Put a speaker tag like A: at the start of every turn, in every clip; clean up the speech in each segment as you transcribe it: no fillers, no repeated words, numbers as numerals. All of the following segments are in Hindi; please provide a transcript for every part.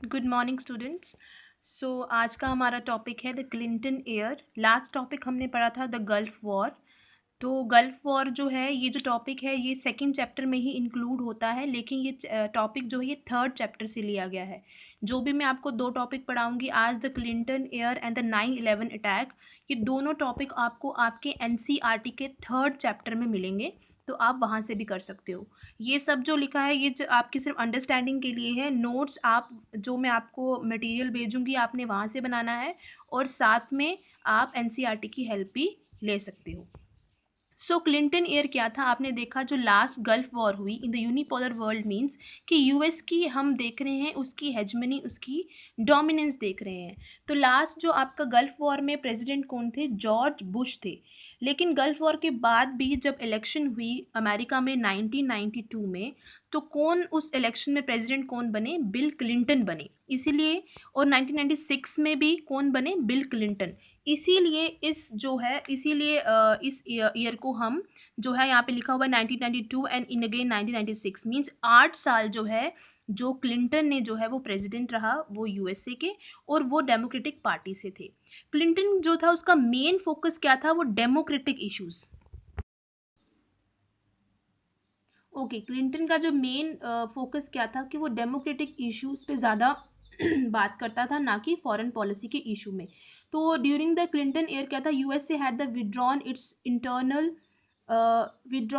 A: Good morning students. आज का हमारा टॉपिक है the Clinton air. Last topic हमने पढ़ा था द गल्फ वॉर। तो गल्फ वॉर जो है, ये जो टॉपिक है ये सेकंड चैप्टर में ही इंक्लूड होता है, लेकिन ये टॉपिक जो है ये थर्ड चैप्टर से लिया गया है। जो भी मैं आपको दो टॉपिक पढ़ाऊंगी आज, the Clinton air and the 9/11 attack, ये दोनों टॉपिक आपको आपके एनसीईआरटी के थर्ड चैप्टर में मिलेंगे, तो आप वहाँ से भी कर सकते हो। ये सब जो लिखा है ये आपकी सिर्फ अंडरस्टैंडिंग के लिए है। नोट्स आप जो मैं आपको मटेरियल भेजूंगी आपने वहाँ से बनाना है, और साथ में आप एनसीईआरटी की हेल्प भी ले सकते हो। क्लिंटन ईयर क्या था, आपने देखा जो लास्ट गल्फ वॉर हुई in the unipolar world means कि यूएस की हम देख रहे हैं, उसकी हेजमनी, उसकी डोमिनेंस देख रहे हैं। तो लास्ट जो आपका गल्फ वॉर में प्रेसिडेंट कौन थे, जॉर्ज बुश थे। लेकिन गल्फ वॉर के बाद भी जब इलेक्शन हुई अमेरिका में 1992 में, तो कौन उस इलेक्शन में प्रेसिडेंट कौन बने, बिल क्लिंटन बने। इसीलिए, और 1996 में भी कौन बने, बिल क्लिंटन। इसीलिए इस ईयर को हम जो है यहाँ पे लिखा हुआ है 1992 एंड इन अगेन 1996 मीन्स 8 साल जो है जो क्लिंटन ने जो है वो प्रेसिडेंट रहा वो यूएसए के, और वो डेमोक्रेटिक पार्टी से थे। क्लिंटन जो था उसका मेन फोकस क्या था, वो डेमोक्रेटिक इश्यूज। ओके, क्लिंटन का जो मेन फोकस क्या था कि वो डेमोक्रेटिक इश्यूज पे ज़्यादा बात करता था, ना कि फॉरेन पॉलिसी के इशू में। तो ड्यूरिंग द क्लिंटन ईयर क्या था, USA had the withdraw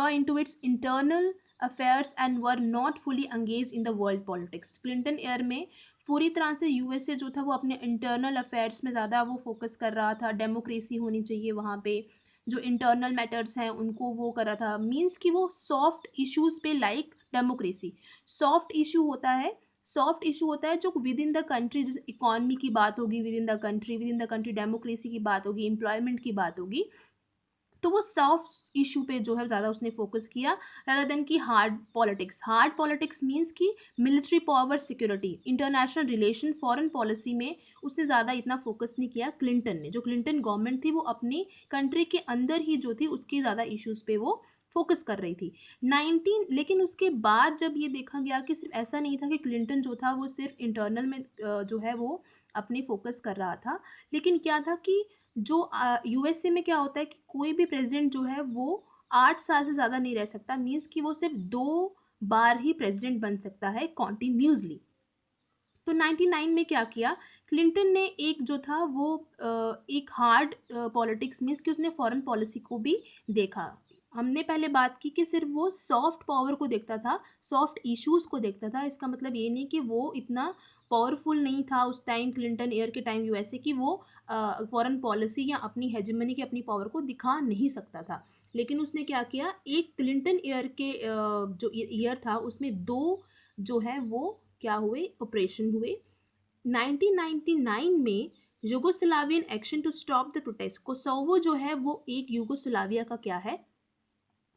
A: into its internal affairs and were not fully engage in the world politics. Clinton year में पूरी तरह से यूएसए जो था वो अपने इंटरनल अफेयर्स में ज़्यादा वो फोकस कर रहा था। डेमोक्रेसी होनी चाहिए वहाँ पे, जो इंटरनल मैटर्स हैं उनको वो कर रहा था। मीन्स कि वो सॉफ्ट इश्यूज पे, लाइक डेमोक्रेसी सॉफ्ट इशू होता है जो विद इन द कंट्री, जैसे इकॉनमी की बात होगी, with in the country democracy की बात होगी, एम्प्लॉयमेंट की बात होगी, तो वो सॉफ्ट इशू पे जो है ज़्यादा उसने फोकस किया, रादर देन कि हार्ड पॉलिटिक्स मीन्स कि military power, security, international relation, foreign policy में उसने ज़्यादा इतना फोकस नहीं किया। क्लिंटन ने, जो क्लिंटन गवर्नमेंट थी वो अपनी कंट्री के अंदर ही जो थी उसकी ज़्यादा इश्यूज़ पे वो फोकस कर रही थी। 19 लेकिन उसके बाद जब ये देखा गया कि सिर्फ ऐसा नहीं था कि क्लिंटन जो था वो सिर्फ इंटरनल में जो है वो अपनी फोकस कर रहा था, लेकिन क्या था कि जो यूएसए में क्या होता है कि कोई भी प्रेसिडेंट जो है वो 8 साल से ज़्यादा नहीं रह सकता। मीन्स कि वो सिर्फ 2 बार ही प्रेसिडेंट बन सकता है कॉन्टिन्यूसली। तो 99 में क्या किया, क्लिंटन ने एक जो था वो एक हार्ड पॉलिटिक्स मीन्स कि उसने फॉरेन पॉलिसी को भी देखा। हमने पहले बात की कि सिर्फ वो सॉफ्ट पावर को देखता था, सॉफ्ट इश्यूज को देखता था। इसका मतलब ये नहीं कि वो इतना पावरफुल नहीं था उस टाइम, क्लिंटन ईयर के टाइम यूएसए की, वो फॉरेन पॉलिसी या अपनी हेजेमनी की अपनी पावर को दिखा नहीं सकता था। लेकिन उसने क्या किया, एक क्लिंटन ईयर के जो ईयर था उसमें दो जो है वो क्या हुए, ऑपरेशन हुए। 1999 में Yugoslavian action to stop the protest, Kosovo जो है वो एक यूगोस्लाविया का क्या है,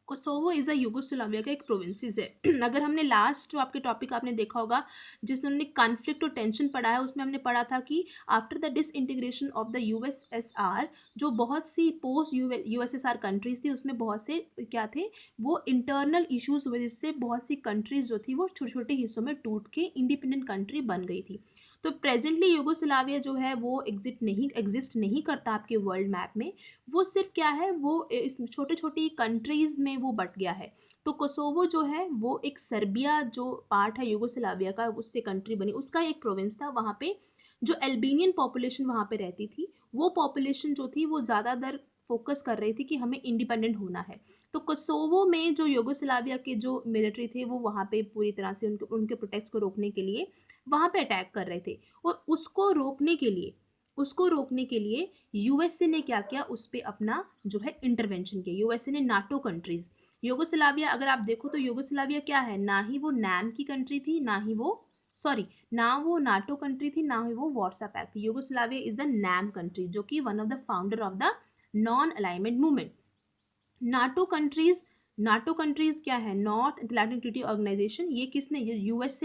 A: कोसोवो इज़ अ यूगोस्लाविया का एक प्रोविंसेस है। अगर हमने लास्ट जो आपके टॉपिक आपने देखा होगा जिसमें हमने कॉन्फ्लिक्ट और टेंशन पढ़ा है, उसमें हमने पढ़ा था कि after the disintegration of the USSR, जो बहुत सी पोस्ट यूएसएसआर कंट्रीज थी उसमें बहुत से क्या थे, वो इंटरनल इश्यूज वजह से बहुत सी कंट्रीज जो थी वो छोटे छोटे हिस्सों में टूट के इंडिपेंडेंट कंट्री बन गई थी। तो प्रेजेंटली यूगोस्लाविया जो है वो एग्जिस्ट नहीं करता आपके वर्ल्ड मैप में। वो सिर्फ क्या है, वो इस छोटे छोटी कंट्रीज में वो बट गया है। तो कोसोवो जो है वो एक सर्बिया जो पार्ट है यूगोस्लाविया का, उससे कंट्री बनी, उसका एक प्रोविंस था। वहाँ पे जो अल्बेनियन पॉपुलेशन वहाँ पे रहती थी, वो पॉपुलेशन जो थी वो ज़्यादातर फोकस कर रही थी कि हमें इंडिपेंडेंट होना है। तो कोसोवो में जो यूगोस्लाविया के जो मिलिट्री थे वो वहाँ पे पूरी तरह से उनके उनके प्रोटेस्ट को रोकने के लिए वहाँ पे अटैक कर रहे थे। और उसको रोकने के लिए यूएसए ने क्या किया, उस पर अपना जो है इंटरवेंशन किया। यूएसए ने नाटो कंट्रीज, यूगोस्लाविया अगर आप देखो तो यूगोस्लाविया क्या है, ना ही वो नैम की कंट्री थी, ना वो नाटो कंट्री थी, ना ही वो वार्सा पैक्ट थी। Yugoslavia is the NAM country, जो कि one of the founder of the non alignment movement. NATO countries क्या है, नॉर्थ अटलांटिक ट्रीटी ऑर्गेनाइजेशन, ये किसने, यूएसए